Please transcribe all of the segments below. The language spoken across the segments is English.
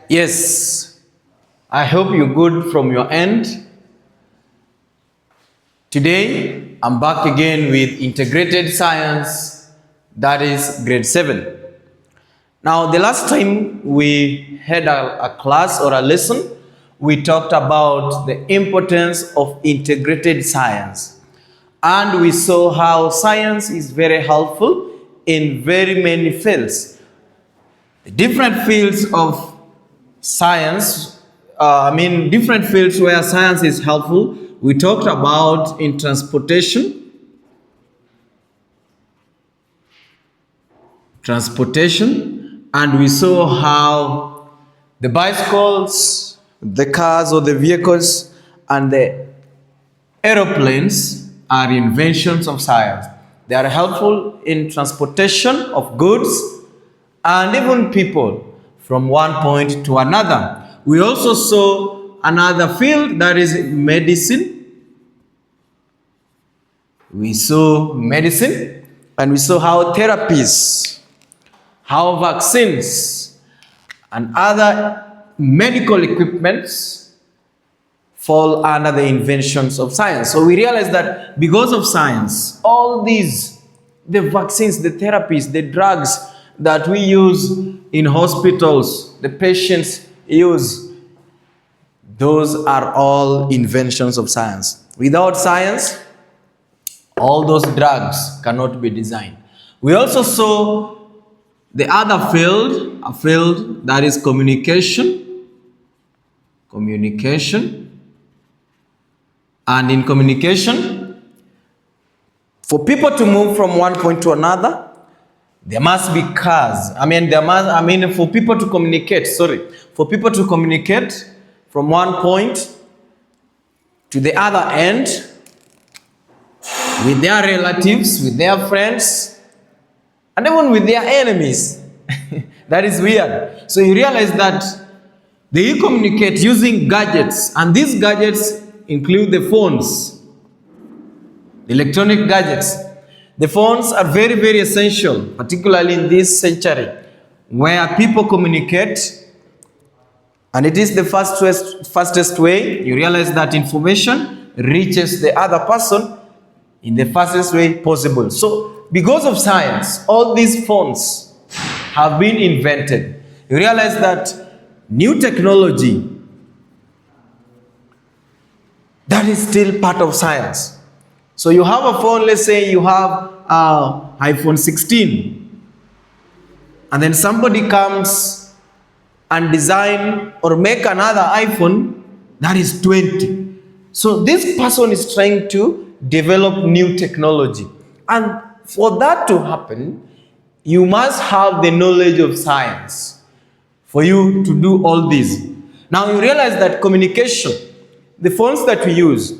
Yes, I hope you're good from your end. Today, I'm back again with integrated science, that is grade 7. Now, the last time we had a class or a lesson, we talked about the importance of integrated science. And we saw how science is very helpful in very many fields. The different fields of science, different fields where science is helpful. We talked about in transportation, and we saw how the bicycles, the cars or the vehicles, and the aeroplanes are inventions of science. They are helpful in transportation of goods and even people from one point to another. We also saw another field, that is medicine. We saw medicine, and we saw how therapies, how vaccines, and other medical equipments fall under the inventions of science. So we realize that because of science, all these, the vaccines, the therapies, the drugs that we use in hospitals, the patients use, those are all inventions of science. Without science, all those drugs cannot be designed. We also saw the other field, a field that is communication. And in communication, for people to move from one point to another, there must be cars. For people to communicate from one point to the other end with their relatives, with their friends, and even with their enemies. That is weird. So you realize that they communicate using gadgets, and these gadgets include the phones, the electronic gadgets. The phones are very, very essential, particularly in this century, where people communicate, and it is the fastest way. You realize that information reaches the other person in the fastest way possible. So, because of science, all these phones have been invented. You realize that new technology, that is still part of science. So you have a phone, let's say you have iPhone 16, and then somebody comes and design or make another iPhone that is 20. So this person is trying to develop new technology. And for that to happen, you must have the knowledge of science for you to do all this. Now you realize that communication, the phones that we use,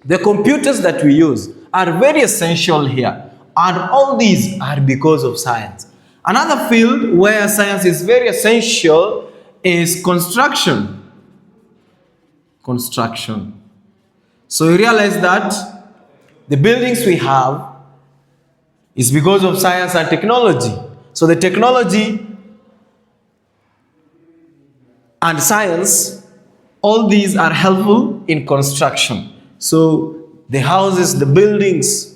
the computers that we use are very essential here. And all these are because of science. Another field where science is very essential is construction. So you realize that the buildings we have is because of science and technology. So the technology and science, all these are helpful in construction. So the houses, the buildings,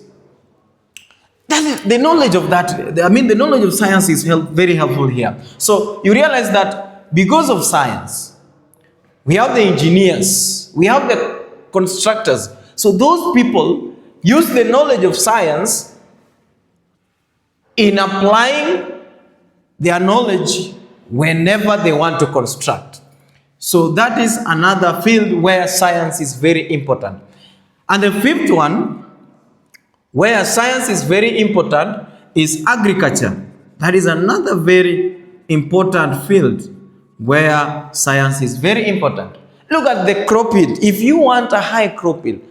the knowledge of that, the knowledge of science is very helpful here. So you realize that because of science, we have the engineers, we have the constructors. So those people use the knowledge of science in applying their knowledge whenever they want to construct. So that is another field where science is very important. And the fifth one, where science is very important, is agriculture. That is another very important field where science is very important. Look at the crop yield. If you want a high crop yield,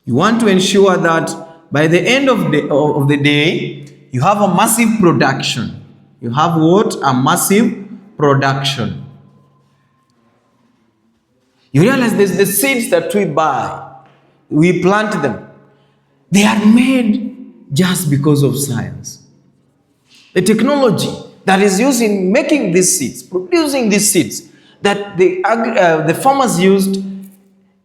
you want to ensure that by the end of the day, you have a massive production. You have what? A massive production. You realize there's the seeds that we buy, we plant them. They are made just because of science. The technology that is used in making these seeds, producing these seeds, that the farmers used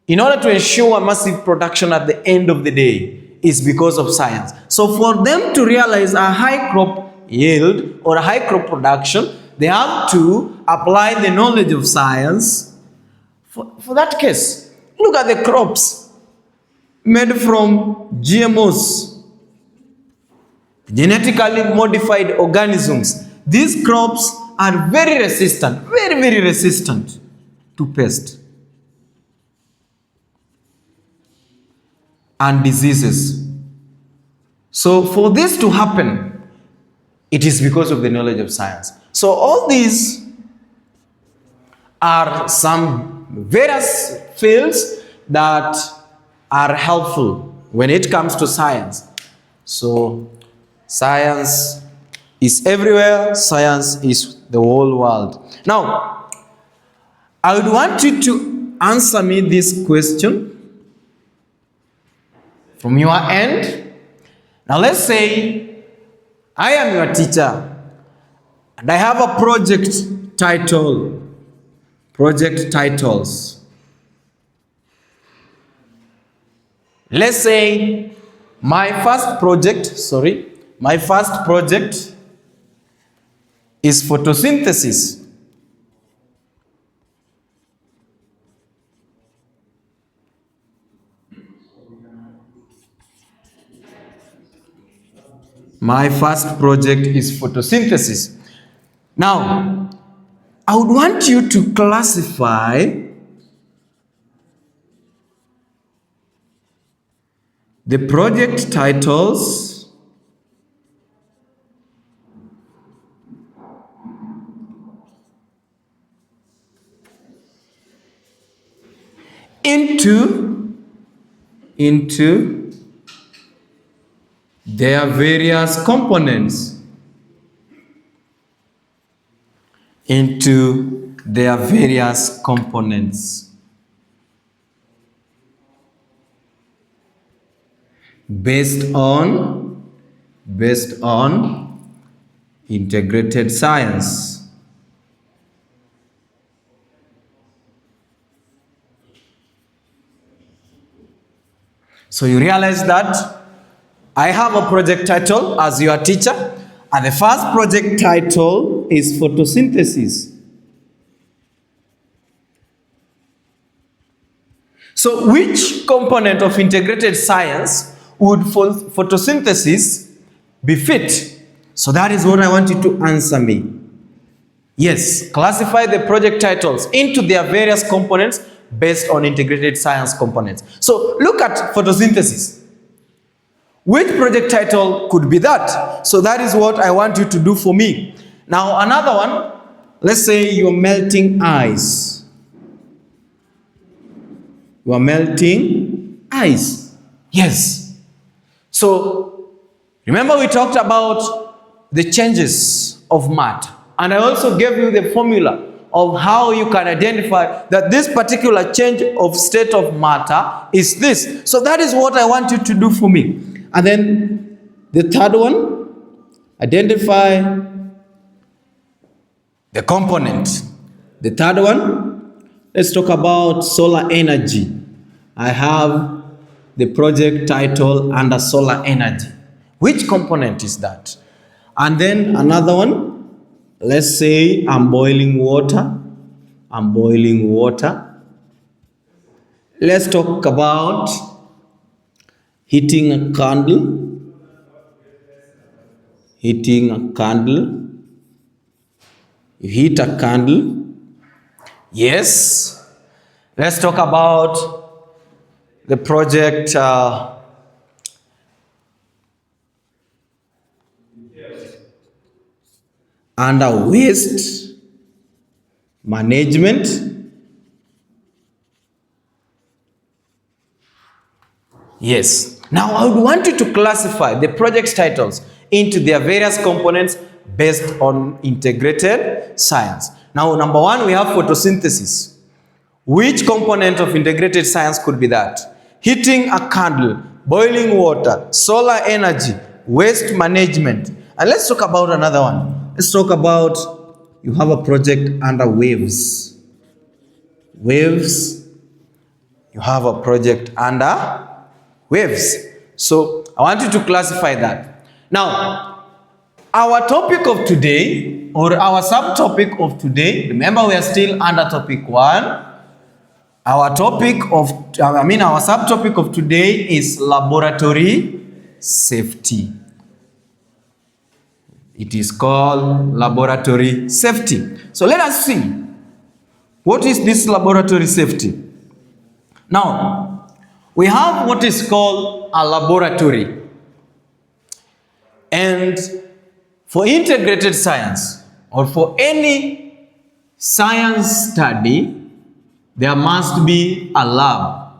in order to ensure massive production at the end of the day is because of science. So for them to realize a high crop yield or a high crop production, they have to apply the knowledge of science for that case. Look at the crops made from GMOs, genetically modified organisms. These crops are very resistant, very resistant to pest and diseases. So for this to happen, it is because of the knowledge of science. So all these are some various fields that are helpful when it comes to science. So science is everywhere. Science is the whole world. Now, I would want you to answer me this question from your end. Now let's say I am your teacher and I have a project title, project titles. Let's say my first project is photosynthesis. My first project is photosynthesis. Now, I would want you to classify the project titles into their various components. Based on integrated science. So you realize that I have a project title as your teacher, and the first project title is photosynthesis. So which component of integrated science would photosynthesis befit? So that is what I want you to answer me. Yes, classify the project titles into their various components based on integrated science components. So look at photosynthesis. Which project title could be that? So that is what I want you to do for me. Now another one, let's say you're melting ice. You are melting ice. Yes. So remember we talked about the changes of matter. And I also gave you the formula of how you can identify that this particular change of state of matter is this. So that is what I want you to do for me. And then the third one, identify the component. The third one, let's talk about solar energy. I have the project title under solar energy. Which component is that? And then another one, let's say I'm boiling water. Let's talk about heating a candle. You heat a candle. Yes. Let's talk about the project under waste management. Yes. Now I would want you to classify the project titles into their various components based on integrated science. Now number one, we have photosynthesis. Which component of integrated science could be that? Heating a candle, boiling water, solar energy, waste management. And let's talk about another one. Let's talk about, you have a project under waves. Waves. You have a project under waves. So I want you to classify that. Now, our topic of today, or our subtopic of today, remember we are still under topic 1. Our subtopic of today is laboratory safety. It is called laboratory safety. So let us see, what is this laboratory safety? Now, we have what is called a laboratory. And for integrated science, or for any science study, there must be a lab.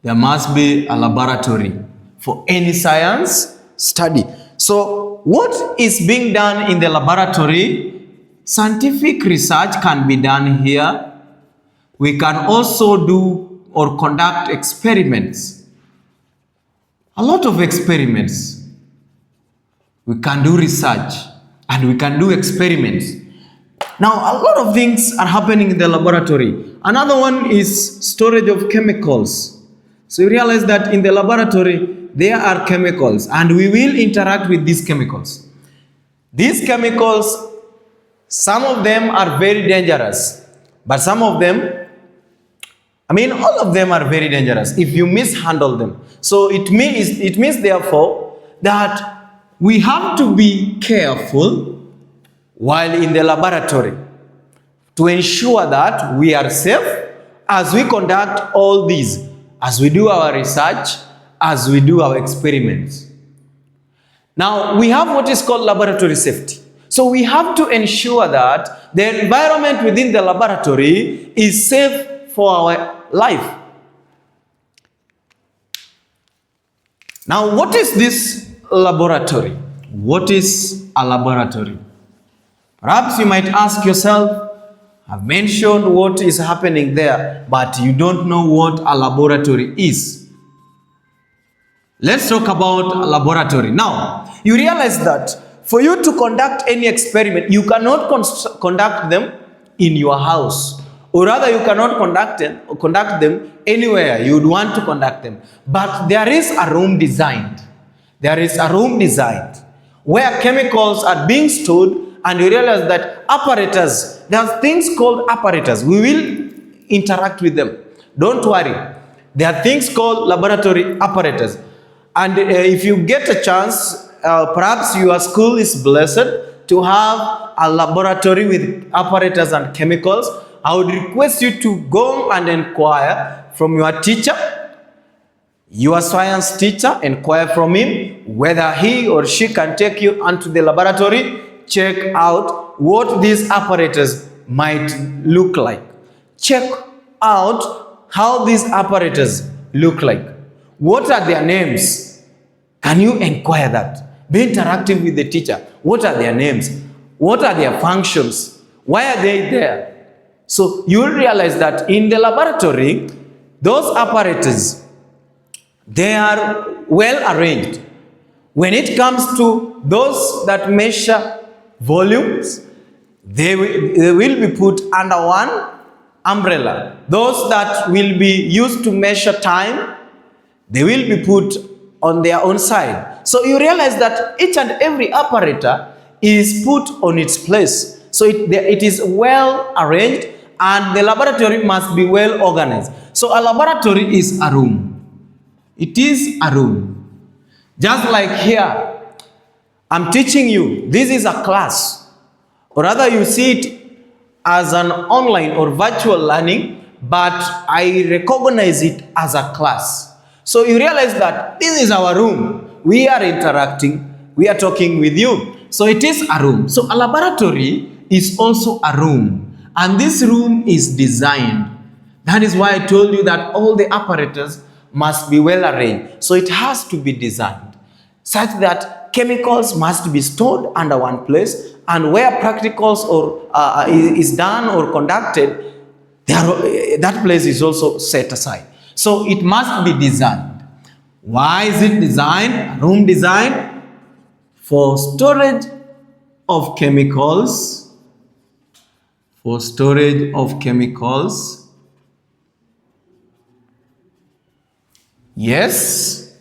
There must be a laboratory for any science study. So what is being done in the laboratory? Scientific research can be done here. We can also do or conduct experiments. A lot of experiments. We can do research and we can do experiments. Now, a lot of things are happening in the laboratory. Another one is storage of chemicals. So you realize that in the laboratory, there are chemicals and we will interact with these chemicals. These chemicals, some of them are very dangerous, but some of them, all of them are very dangerous if you mishandle them. So it means therefore that we have to be careful while in the laboratory to ensure that we are safe as we conduct all these, as we do our research, as we do our experiments. Now, we have what is called laboratory safety. So we have to ensure that the environment within the laboratory is safe for our life. Now, what is this laboratory? What is a laboratory? Perhaps you might ask yourself, I've mentioned what is happening there, but you don't know what a laboratory is. Let's talk about a laboratory. Now, you realize that for you to conduct any experiment, you cannot conduct them in your house. Or rather, you cannot conduct them anywhere you would want to conduct them. But there is a room designed. There is a room designed where chemicals are being stored. And you realize that apparatus, there are things called apparatus. We will interact with them. Don't worry. There are things called laboratory apparatus. And if you get a chance, perhaps your school is blessed to have a laboratory with apparatus and chemicals. I would request you to go and inquire from your teacher, your science teacher, inquire from him whether he or she can take you onto the laboratory. Check out what these apparatus might look like. Check out how these apparatus look like. What are their names? Can you inquire that? Be interactive with the teacher. What are their names? What are their functions? Why are they there? So you will realize that in the laboratory, those apparatus, they are well arranged. When it comes to those that measure volumes, they will be put under one umbrella. Those that will be used to measure time, they will be put on their own side. So you realize that each and every apparatus is put on its place. So it is well arranged and the laboratory must be well organized. So a laboratory is a room. It is a room. Just like here, I'm teaching you, this is a class, or rather you see it as an online or virtual learning, but I recognize it as a class. So you realize that this is our room. We are interacting, we are talking with you. So it is a room. So a laboratory is also a room, and this room is designed. That is why I told you that all the apparatus must be well arranged. So it has to be designed such that chemicals must be stored under one place, and where practicals is done or conducted, that place is also set aside. So it must be designed. Why is it designed? Room design? for storage of chemicals, for storage of chemicals. Yes,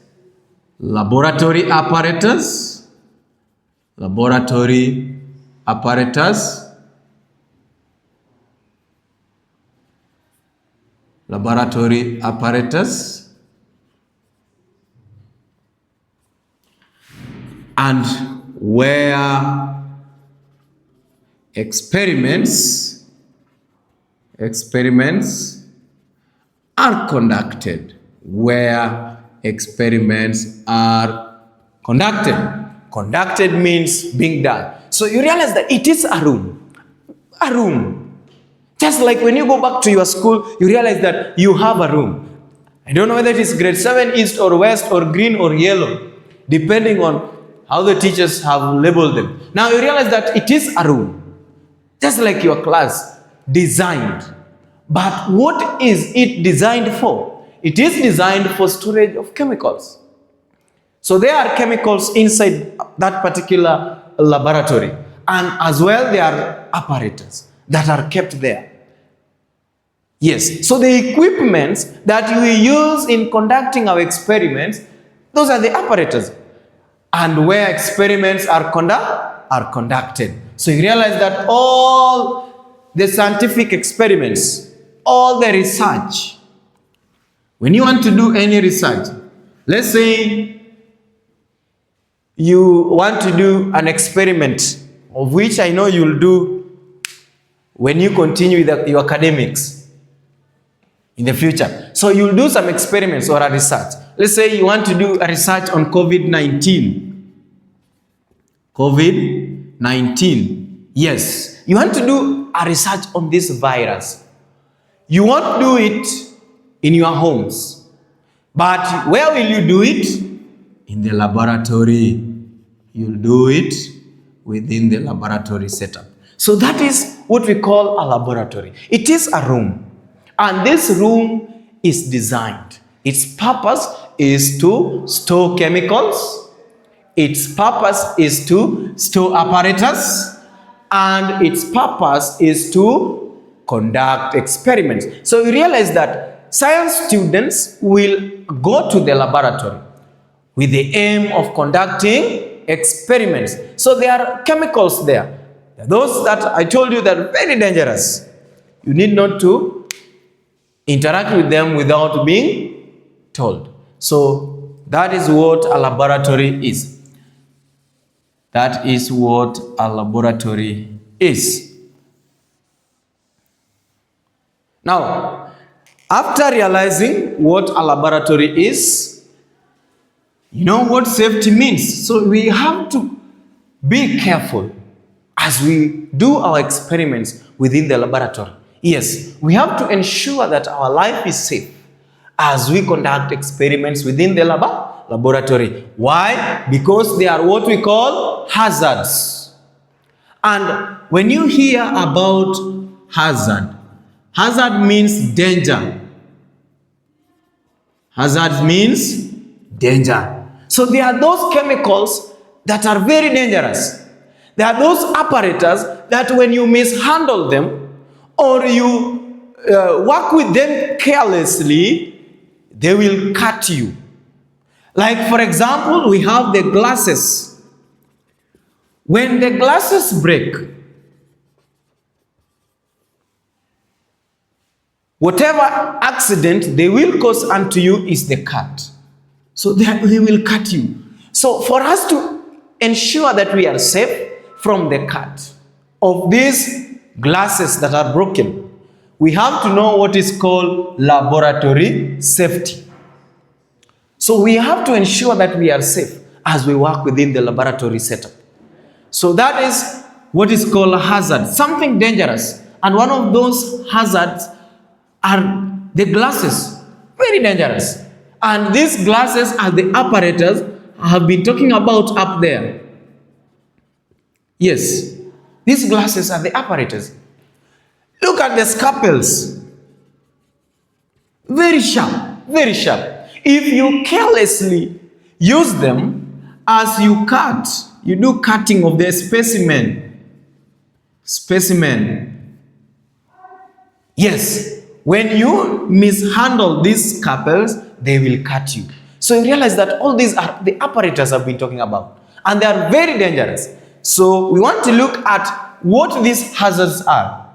laboratory apparatus, laboratory apparatus, laboratory apparatus, and where experiments are conducted, where experiments are conducted. Conducted means being done. So you realize that it is a room. A room. Just like when you go back to your school, you realize that you have a room. I don't know whether it is grade 7 east or west or green or yellow, depending on how the teachers have labeled them. Now you realize that it is a room. Just like your class, designed. But what is it designed for? It is designed for storage of chemicals. So there are chemicals inside that particular laboratory. And as well, there are apparatus that are kept there. Yes, so the equipments that we use in conducting our experiments, those are the apparatus. And where experiments are conducted. So you realize that all the scientific experiments, all the research, when you want to do any research, let's say you want to do an experiment, of which I know you'll do when you continue with your academics in the future. So you'll do some experiments or a research. Let's say you want to do a research on COVID-19. COVID-19. Yes, you want to do a research on this virus. You won't do it in your homes. But where will you do it? In the laboratory. You'll do it within the laboratory setup. So that is what we call a laboratory. It is a room. And this room is designed. Its purpose is to store chemicals. Its purpose is to store apparatus. And its purpose is to conduct experiments. So you realize that science students will go to the laboratory with the aim of conducting experiments. So there are chemicals there. Those that I told you that are very dangerous. You need not to interact with them without being told. So that is what a laboratory is. That is what a laboratory is. Now, after realizing what a laboratory is, you know what safety means. So we have to be careful as we do our experiments within the laboratory. Yes, we have to ensure that our life is safe as we conduct experiments within the laboratory. Why? Because they are what we call hazards. And when you hear about hazard means danger. Hazard means danger. So there are those chemicals that are very dangerous. There are those apparatus that when you mishandle them or you work with them carelessly, they will cut you. Like for example, we have the glasses. When the glasses break, whatever accident they will cause unto you is the cut. So they will cut you. So for us to ensure that we are safe from the cut of these glasses that are broken, we have to know what is called laboratory safety. So we have to ensure that we are safe as we work within the laboratory setup. So that is what is called a hazard, something dangerous. And one of those hazards are the glasses, very dangerous. And these glasses are the apparatus I have been talking about up there. Yes, these glasses are the apparatus. Look at the scalpels. Very sharp, very sharp. If you carelessly use them as you cut You do cutting of the specimen. Yes, when you mishandle these scalpels, they will cut you. So you realize that all these are the apparatus I've been talking about, and they are very dangerous. So we want to look at what these hazards are.